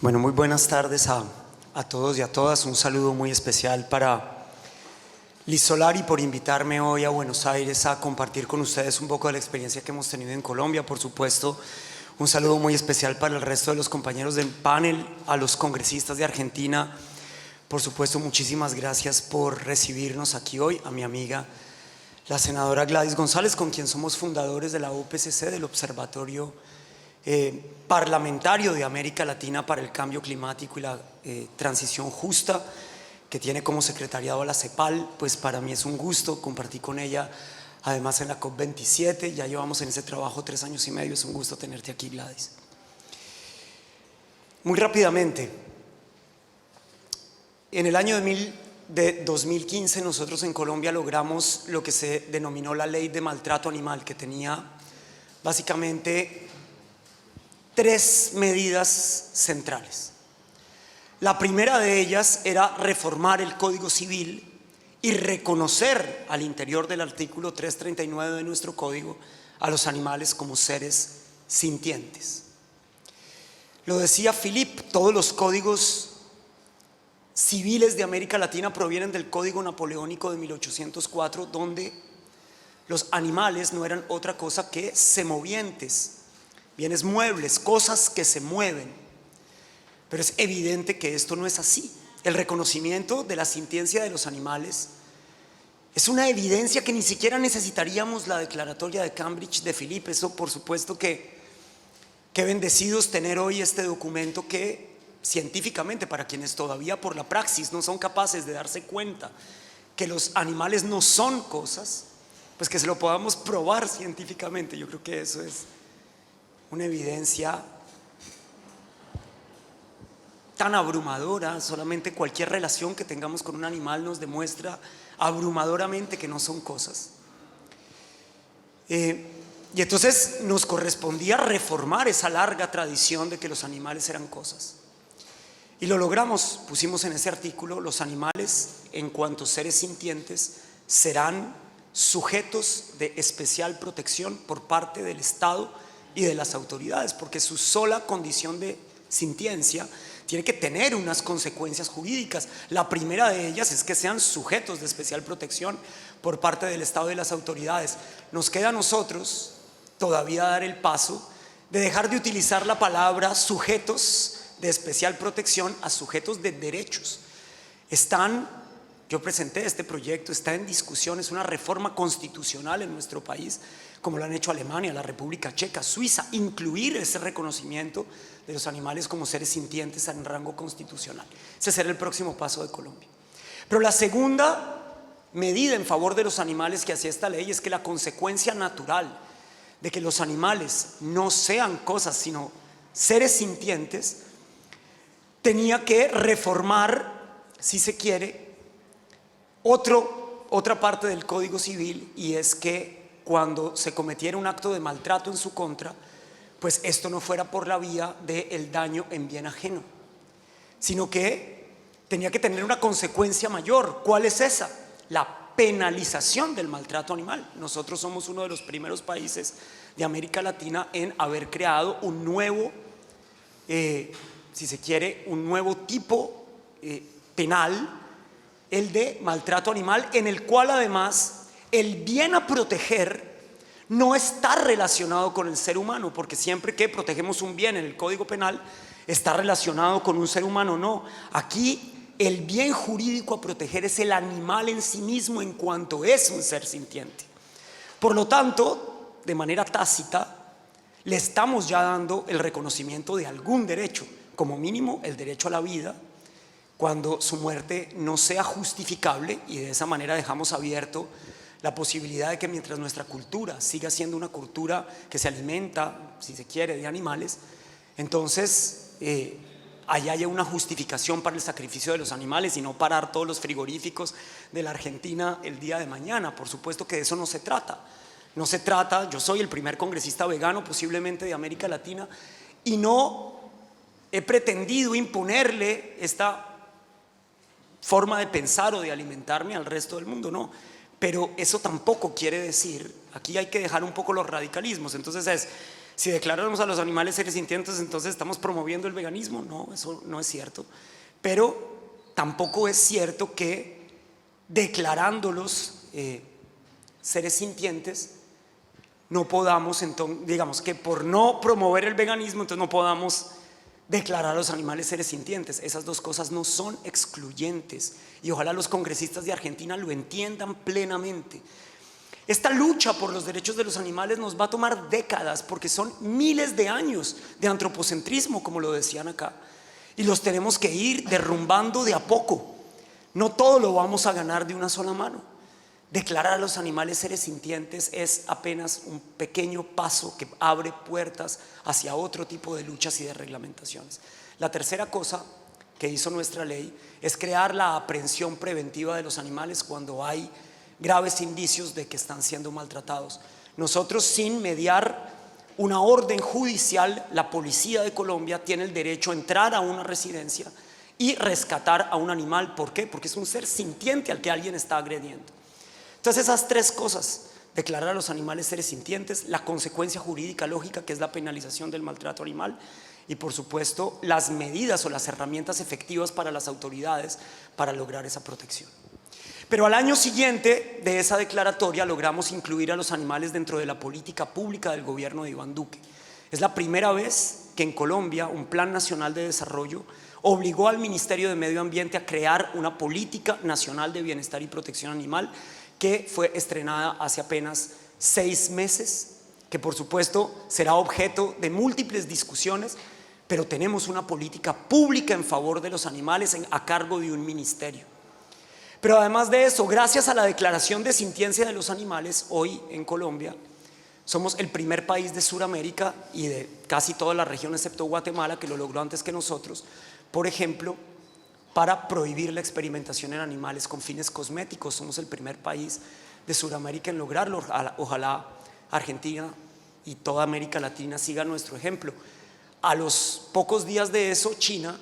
Bueno, muy buenas tardes a todos y a todas. Un saludo muy especial para Liz Solari por invitarme hoy a Buenos Aires a compartir con ustedes un poco de la experiencia que hemos tenido en Colombia. Por supuesto, un saludo muy especial para el resto de los compañeros del panel, a los congresistas de Argentina. Por supuesto, muchísimas gracias por recibirnos aquí hoy, a mi amiga la senadora Gladys González, con quien somos fundadores de la OPCC, del Observatorio Parlamentario de América Latina para el Cambio Climático y la Transición Justa, que tiene como secretariado a la CEPAL. Pues para mí es un gusto compartir con ella, además en la COP27, ya llevamos en ese trabajo 3 años y medio, es un gusto tenerte aquí, Gladys. Muy rápidamente, en el año de 2015 nosotros en Colombia logramos lo que se denominó la Ley de Maltrato Animal, que tenía básicamente 3 medidas centrales. La primera de ellas era reformar el Código Civil y reconocer al interior del artículo 339 de nuestro código a los animales como seres sintientes. Lo decía Philippe, todos los códigos civiles de América Latina provienen del Código Napoleónico de 1804, donde los animales no eran otra cosa que semovientes, bienes muebles, cosas que se mueven. Pero es evidente que esto no es así. El reconocimiento de la sintiencia de los animales es una evidencia que ni siquiera necesitaríamos la declaratoria de Cambridge de Philippe. Eso, por supuesto, que bendecidos tener hoy este documento que científicamente, para quienes todavía por la praxis no son capaces de darse cuenta que los animales no son cosas, pues que se lo podamos probar científicamente. Yo creo que eso es una evidencia tan abrumadora. Solamente cualquier relación que tengamos con un animal nos demuestra abrumadoramente que no son cosas. Y entonces nos correspondía reformar esa larga tradición de que los animales eran cosas. Y lo logramos. Pusimos en ese artículo: los animales, en cuanto seres sintientes, serán sujetos de especial protección por parte del Estado y de las autoridades, porque su sola condición de sintiencia tiene que tener unas consecuencias jurídicas. La primera de ellas es que sean sujetos de especial protección por parte del Estado y de las autoridades. Nos queda a nosotros todavía dar el paso de dejar de utilizar la palabra sujetos de especial protección a sujetos de derechos. Yo presenté este proyecto, está en discusión, es una reforma constitucional en nuestro país, como lo han hecho Alemania, la República Checa, Suiza, incluir ese reconocimiento de los animales como seres sintientes en rango constitucional. Ese será el próximo paso de Colombia. Pero la segunda medida en favor de los animales que hacía esta ley es que la consecuencia natural de que los animales no sean cosas sino seres sintientes tenía que reformar, si se quiere, otra parte del Código Civil, y es que cuando se cometiera un acto de maltrato en su contra, pues esto no fuera por la vía del daño en bien ajeno, sino que tenía que tener una consecuencia mayor. ¿Cuál es esa? La penalización del maltrato animal. Nosotros somos uno de los primeros países de América Latina en haber creado un nuevo, si se quiere, un nuevo tipo penal, el de maltrato animal, en el cual además el bien a proteger no está relacionado con el ser humano, porque siempre que protegemos un bien en el Código Penal está relacionado con un ser humano. No, aquí el bien jurídico a proteger es el animal en sí mismo, en cuanto es un ser sintiente. Por lo tanto, de manera tácita, le estamos ya dando el reconocimiento de algún derecho, como mínimo el derecho a la vida, cuando su muerte no sea justificable, y de esa manera dejamos abierto la posibilidad de que mientras nuestra cultura siga siendo una cultura que se alimenta, si se quiere, de animales, entonces allá haya una justificación para el sacrificio de los animales y no parar todos los frigoríficos de la Argentina el día de mañana. Por supuesto que de eso no se trata. No se trata. Yo soy el primer congresista vegano posiblemente de América Latina y no he pretendido imponerle esta forma de pensar o de alimentarme al resto del mundo, no. Pero eso tampoco quiere decir, aquí hay que dejar un poco los radicalismos. Entonces Si declaráramos a los animales seres sintientes, entonces estamos promoviendo el veganismo. No, eso no es cierto. Pero tampoco es cierto que declarándolos seres sintientes no podamos, entonces, digamos que por no promover el veganismo, entonces no podamos declarar a los animales seres sintientes. Esas dos cosas no son excluyentes y ojalá los congresistas de Argentina lo entiendan plenamente. Esta lucha por los derechos de los animales nos va a tomar décadas porque son miles de años de antropocentrismo, como lo decían acá, y los tenemos que ir derrumbando de a poco. No todo lo vamos a ganar de una sola mano. Declarar a los animales seres sintientes es apenas un pequeño paso que abre puertas hacia otro tipo de luchas y de reglamentaciones. La tercera cosa que hizo nuestra ley es crear la aprehensión preventiva de los animales cuando hay graves indicios de que están siendo maltratados. Nosotros, sin mediar una orden judicial, la policía de Colombia tiene el derecho a entrar a una residencia y rescatar a un animal. ¿Por qué? Porque es un ser sintiente al que alguien está agrediendo. Entonces esas tres cosas, declarar a los animales seres sintientes, la consecuencia jurídica lógica que es la penalización del maltrato animal y por supuesto las medidas o las herramientas efectivas para las autoridades para lograr esa protección. Pero al año siguiente de esa declaratoria logramos incluir a los animales dentro de la política pública del gobierno de Iván Duque. Es la primera vez que en Colombia un Plan Nacional de Desarrollo obligó al Ministerio de Medio Ambiente a crear una política nacional de bienestar y protección animal que fue estrenada hace apenas 6 meses, que por supuesto será objeto de múltiples discusiones, pero tenemos una política pública en favor de los animales a cargo de un ministerio. Pero además de eso, gracias a la declaración de sintiencia de los animales, hoy en Colombia somos el primer país de Sudamérica y de casi toda la región excepto Guatemala que lo logró antes que nosotros, por ejemplo, para prohibir la experimentación en animales con fines cosméticos. Somos el primer país de Sudamérica en lograrlo. Ojalá Argentina y toda América Latina siga nuestro ejemplo. A los pocos días de eso, China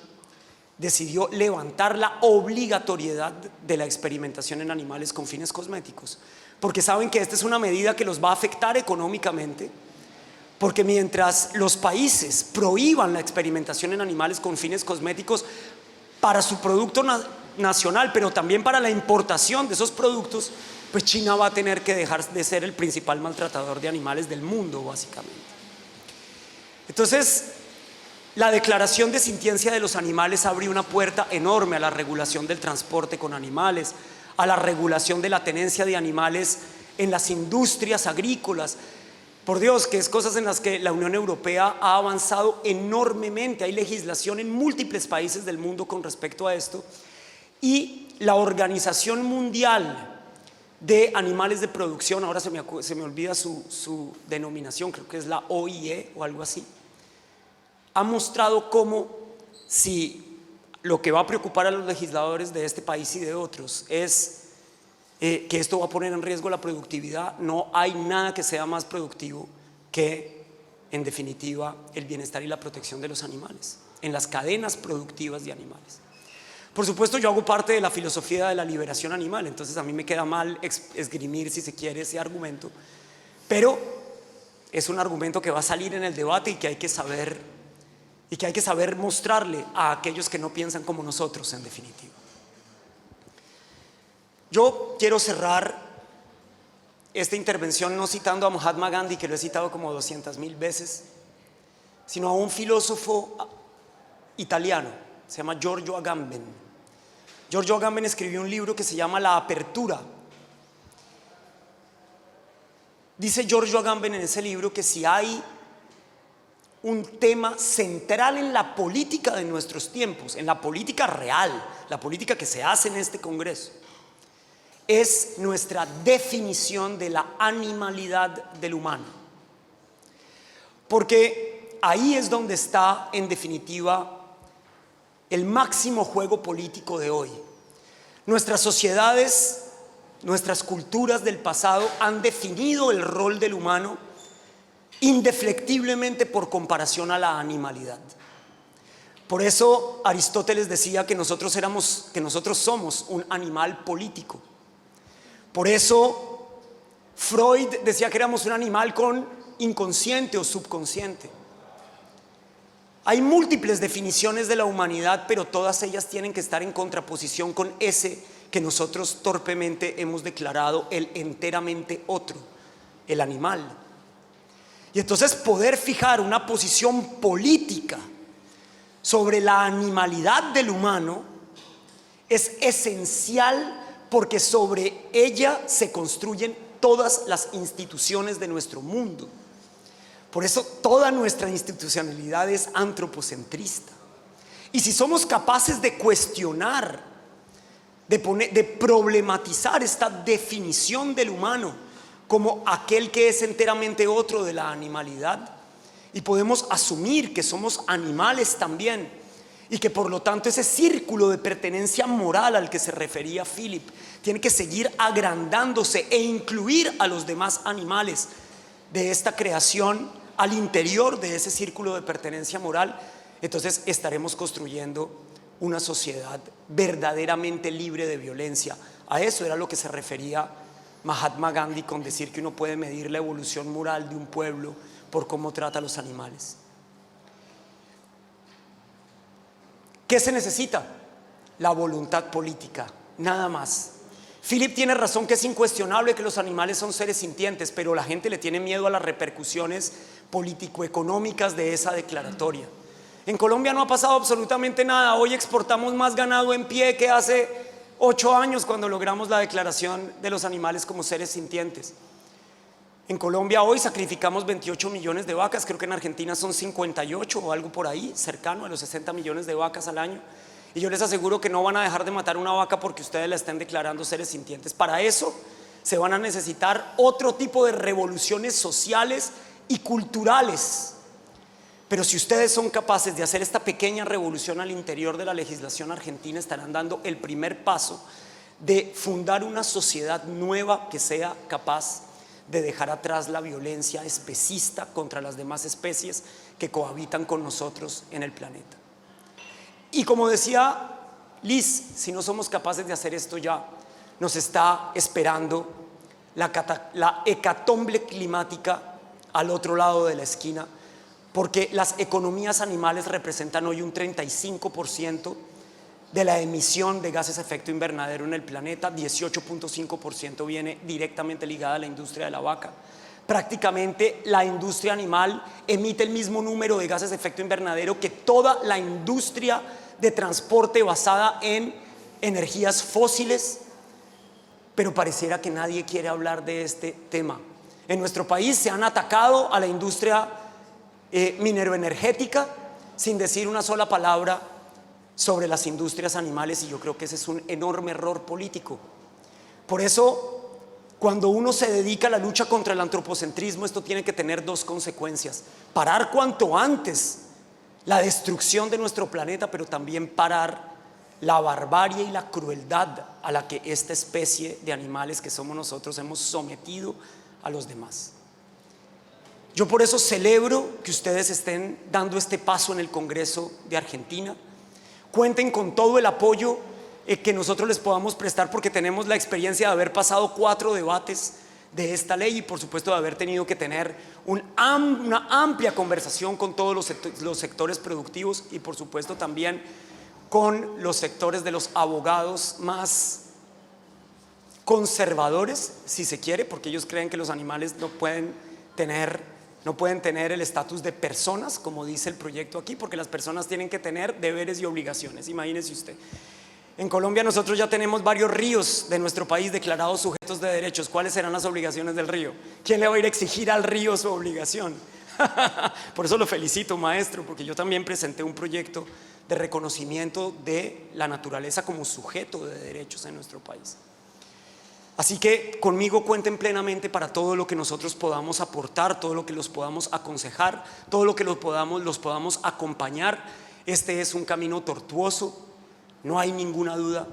decidió levantar la obligatoriedad de la experimentación en animales con fines cosméticos, porque saben que esta es una medida que los va a afectar económicamente, porque mientras los países prohíban la experimentación en animales con fines cosméticos para su producto nacional, pero también para la importación de esos productos, pues China va a tener que dejar de ser el principal maltratador de animales del mundo, básicamente. Entonces, la declaración de sintiencia de los animales abre una puerta enorme a la regulación del transporte con animales, a la regulación de la tenencia de animales en las industrias agrícolas. Por Dios, que es cosas en las que la Unión Europea ha avanzado enormemente. Hay legislación en múltiples países del mundo con respecto a esto. Y la Organización Mundial de Animales de Producción, ahora se me olvida su denominación, creo que es la OIE o algo así, ha mostrado cómo si lo que va a preocupar a los legisladores de este país y de otros es que esto va a poner en riesgo la productividad, no hay nada que sea más productivo que, en definitiva, el bienestar y la protección de los animales, en las cadenas productivas de animales. Por supuesto, yo hago parte de la filosofía de la liberación animal, entonces a mí me queda mal esgrimir, si se quiere, ese argumento, pero es un argumento que va a salir en el debate y que hay que saber mostrarle a aquellos que no piensan como nosotros, en definitiva. Yo quiero cerrar esta intervención no citando a Mahatma Gandhi, que lo he citado como 200.000 veces, sino a un filósofo italiano, se llama Giorgio Agamben. Giorgio Agamben escribió un libro que se llama La Apertura. Dice Giorgio Agamben en ese libro que si hay un tema central en la política de nuestros tiempos, en la política real, la política que se hace en este Congreso, es nuestra definición de la animalidad del humano. Porque ahí es donde está, en definitiva, el máximo juego político de hoy. Nuestras sociedades, nuestras culturas del pasado han definido el rol del humano indeflectiblemente por comparación a la animalidad. Por eso Aristóteles decía que nosotros somos un animal político. Por eso Freud decía que éramos un animal con inconsciente o subconsciente. Hay múltiples definiciones de la humanidad, pero todas ellas tienen que estar en contraposición con ese que nosotros torpemente hemos declarado el enteramente otro, el animal. Y entonces poder fijar una posición política sobre la animalidad del humano es esencial, porque sobre ella se construyen todas las instituciones de nuestro mundo. Por eso toda nuestra institucionalidad es antropocentrista. Y si somos capaces de cuestionar, de problematizar esta definición del humano como aquel que es enteramente otro de la animalidad, y podemos asumir que somos animales también, y que por lo tanto ese círculo de pertenencia moral al que se refería Philip tiene que seguir agrandándose e incluir a los demás animales de esta creación al interior de ese círculo de pertenencia moral, entonces estaremos construyendo una sociedad verdaderamente libre de violencia. A eso era lo que se refería Mahatma Gandhi con decir que uno puede medir la evolución moral de un pueblo por cómo trata a los animales. ¿Qué se necesita? La voluntad política, nada más. Philip tiene razón que es incuestionable que los animales son seres sintientes, pero la gente le tiene miedo a las repercusiones político-económicas de esa declaratoria. En Colombia no ha pasado absolutamente nada. Hoy exportamos más ganado en pie que hace 8 años cuando logramos la declaración de los animales como seres sintientes. En Colombia hoy sacrificamos 28 millones de vacas, creo que en Argentina son 58 o algo por ahí, cercano a los 60 millones de vacas al año. Y yo les aseguro que no van a dejar de matar una vaca porque ustedes la estén declarando seres sintientes. Para eso se van a necesitar otro tipo de revoluciones sociales y culturales. Pero si ustedes son capaces de hacer esta pequeña revolución al interior de la legislación argentina, estarán dando el primer paso de fundar una sociedad nueva que sea capaz de dejar atrás la violencia especista contra las demás especies que cohabitan con nosotros en el planeta. Y como decía Liz, si no somos capaces de hacer esto ya, nos está esperando la hecatombe climática al otro lado de la esquina, porque las economías animales representan hoy un 35% de la emisión de gases de efecto invernadero en el planeta. 18.5% viene directamente ligada a la industria de la vaca. Prácticamente la industria animal emite el mismo número de gases de efecto invernadero que toda la industria de transporte basada en energías fósiles, pero pareciera que nadie quiere hablar de este tema. En nuestro país se han atacado a la industria mineroenergética sin decir una sola palabra sobre las industrias animales, y yo creo que ese es un enorme error político. Por eso, cuando uno se dedica a la lucha contra el antropocentrismo, esto tiene que tener dos consecuencias: parar cuanto antes la destrucción de nuestro planeta, pero también parar la barbarie y la crueldad a la que esta especie de animales que somos nosotros hemos sometido a los demás. Yo por eso celebro que ustedes estén dando este paso en el Congreso de Argentina. Cuenten con todo el apoyo que nosotros les podamos prestar, porque tenemos la experiencia de haber pasado 4 debates de esta ley y por supuesto de haber tenido que tener una amplia conversación con todos los sectores productivos y por supuesto también con los sectores de los abogados más conservadores, si se quiere, porque ellos creen que los animales no pueden tener el estatus de personas, como dice el proyecto aquí, porque las personas tienen que tener deberes y obligaciones. Imagínese usted. En Colombia nosotros ya tenemos varios ríos de nuestro país declarados sujetos de derechos. ¿Cuáles serán las obligaciones del río? ¿Quién le va a ir a exigir al río su obligación? Por eso lo felicito, maestro, porque yo también presenté un proyecto de reconocimiento de la naturaleza como sujeto de derechos en nuestro país. Así que conmigo cuenten plenamente para todo lo que nosotros podamos aportar, todo lo que los podamos aconsejar, todo lo que los podamos acompañar. Este es un camino tortuoso, no hay ninguna duda,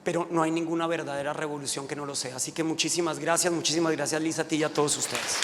pero no hay ninguna verdadera revolución que no lo sea. Así que muchísimas gracias Liz, a ti y a todos ustedes.